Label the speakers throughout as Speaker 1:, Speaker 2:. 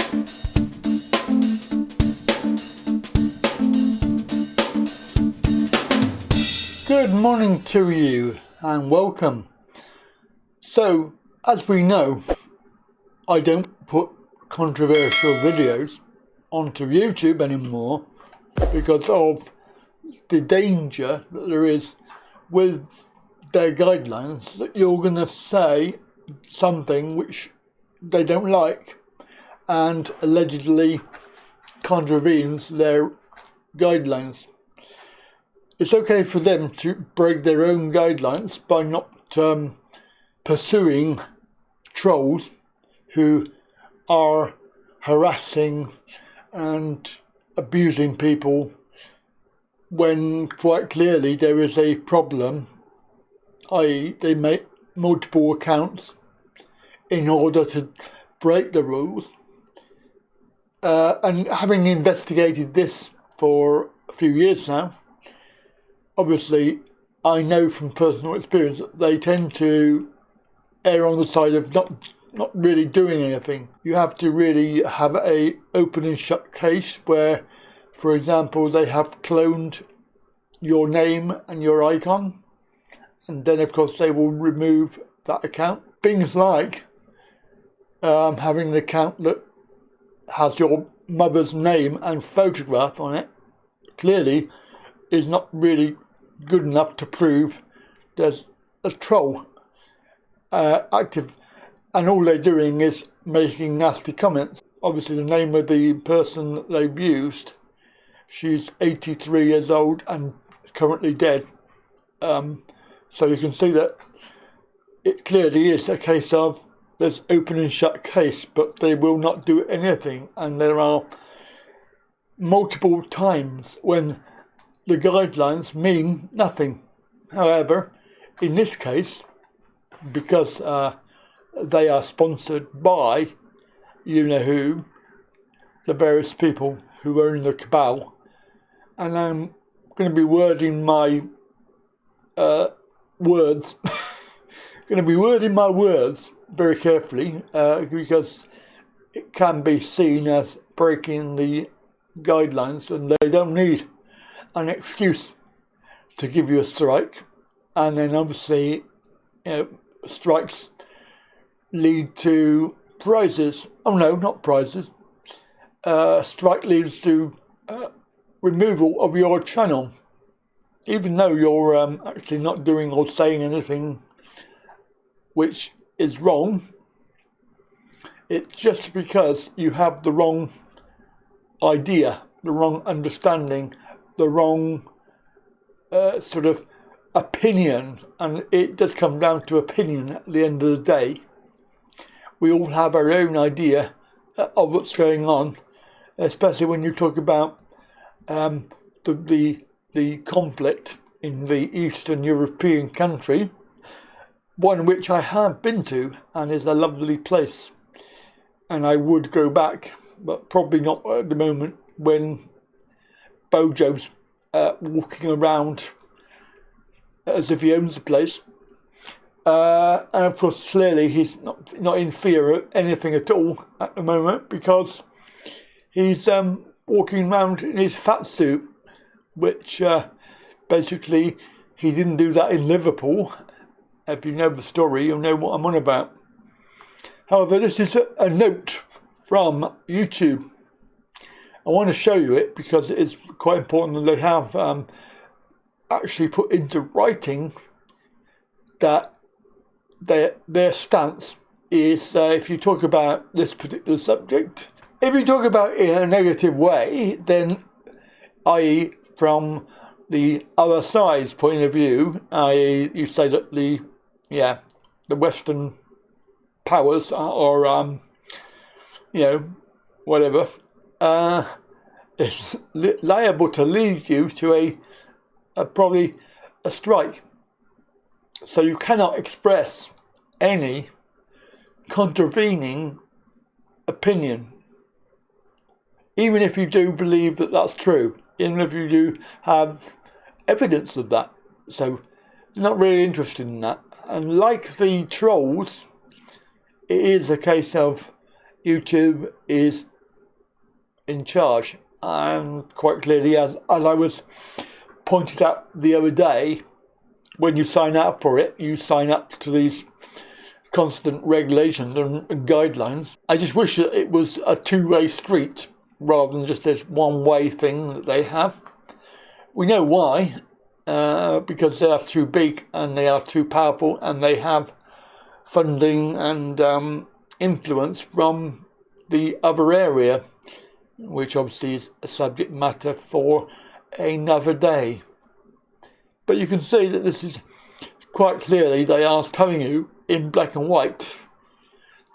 Speaker 1: Good morning to you and welcome. So, as we know, I don't put controversial videos onto YouTube anymore because of the danger that there is with their guidelines that you're going to say something which they don't like and allegedly contravenes their guidelines. It's okay for them to break their own guidelines by not pursuing trolls who are harassing and abusing people when quite clearly there is a problem, i.e. they make multiple accounts in order to break the rules. And having investigated this for a few years now, obviously, I know from personal experience that they tend to err on the side of not really doing anything. You have to really have a open and shut case where, for example, they have cloned your name and your icon, and then of course they will remove that account. Things like having an account that has your mother's name and photograph on it clearly is not really good enough to prove there's a troll active, and all they're doing is making nasty comments. Obviously the name of the person that they've used, she's 83 years old and currently dead, so you can see that it clearly is a case of there's open and shut case, but they will not do anything, and there are multiple times when the guidelines mean nothing. However, in this case, because they are sponsored by you-know-who, the various people who own the cabal, and I'm going to be wording my words, very carefully because it can be seen as breaking the guidelines, and they don't need an excuse to give you a strike. And then obviously, strikes lead to prizes. Oh no, not prizes. Strike leads to removal of your channel, even though you're actually not doing or saying anything which is wrong. It's just because you have the wrong idea, the wrong understanding, the wrong sort of opinion, and it does come down to opinion at the end of the day. We all have our own idea of what's going on, especially when you talk about the conflict in the Eastern European country, one which I have been to and is a lovely place, and I would go back, but probably not at the moment when Bojo's walking around as if he owns the place, and of course clearly he's not in fear of anything at all at the moment because he's walking around in his fat suit, which basically he didn't do that in Liverpool. If you know the story, you'll know what I'm on about. However, this is a note from YouTube. I want to show you it because it is quite important that they have actually put into writing that their stance is if you talk about this particular subject, if you talk about it in a negative way, then i.e. from the other side's point of view, i.e. you say that the Western powers or whatever, is liable to lead you to probably a strike. So you cannot express any contravening opinion, even if you do believe that that's true, even if you do have evidence of that. So they're not really interested in that. And like the trolls, it is a case of YouTube is in charge. And quite clearly, as I was pointed out the other day, when you sign up for it, you sign up to these constant regulations and guidelines. I just wish that it was a two-way street rather than just this one-way thing that they have. We know why, because they are too big and they are too powerful and they have funding and influence from the other area, which obviously is a subject matter for another day. But you can see that this is quite clearly, they are telling you in black and white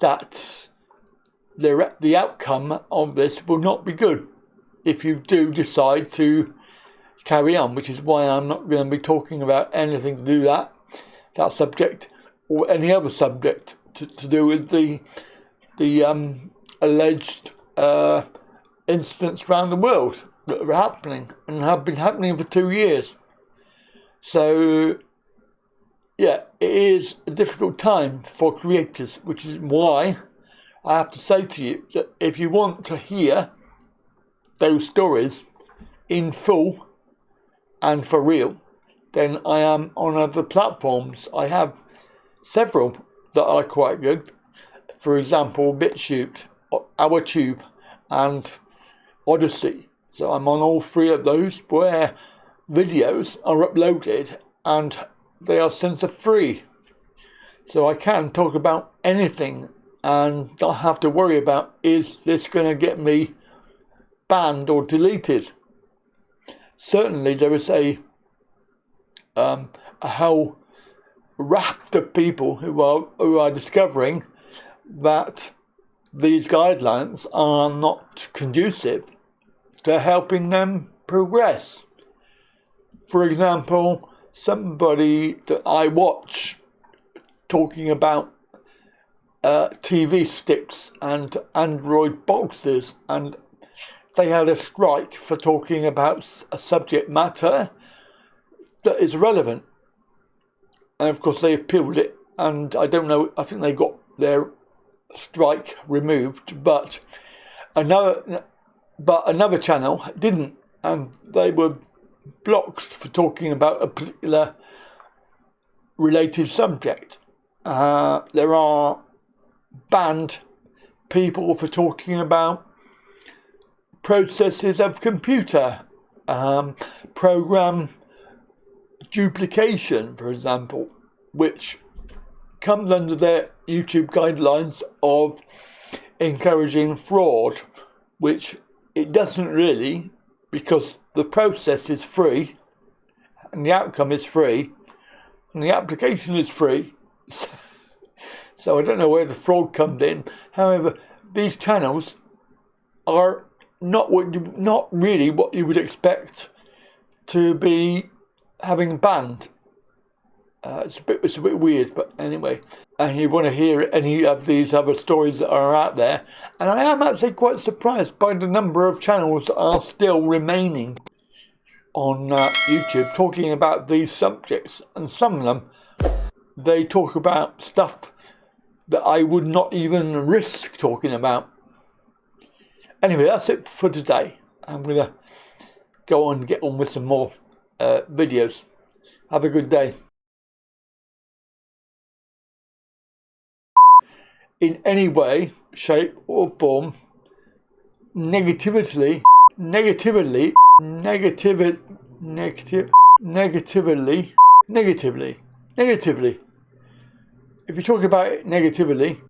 Speaker 1: that the outcome of this will not be good if you do decide to carry on, which is why I'm not going to be talking about anything to do that subject or any other subject to do with the alleged incidents around the world that are happening and have been happening for 2 years. So yeah, it is a difficult time for creators, which is why I have to say to you that if you want to hear those stories in full and for real, then I am on other platforms. I have several that are quite good. For example, BitchUte, ourtube, and Odysee. So I'm on all three of those where videos are uploaded and they are censor free. So I can talk about anything and not have to worry about, is this going to get me banned or deleted? Certainly there is a whole raft of people who are discovering that these guidelines are not conducive to helping them progress. For example, somebody that I watch talking about TV sticks and Android boxes, and they had a strike for talking about a subject matter that is relevant. And of course they appealed it, and I don't know, I think they got their strike removed, but another channel didn't, and they were blocked for talking about a particular related subject. There are banned people for talking about processes of computer, program duplication, for example, which comes under their YouTube guidelines of encouraging fraud, which it doesn't really, because the process is free and the outcome is free and the application is free. So I don't know where the fraud comes in. However, these channels are not really what you would expect to be having banned. It's a bit weird, but anyway. And you want to hear any of these other stories that are out there, and I am actually quite surprised by the number of channels that are still remaining on YouTube talking about these subjects, and some of them they talk about stuff that I would not even risk talking about. Anyway, that's it for today. I'm going to go on and get on with some more videos. Have a good day. In any way, shape or form, negatively, if you talk about it negatively,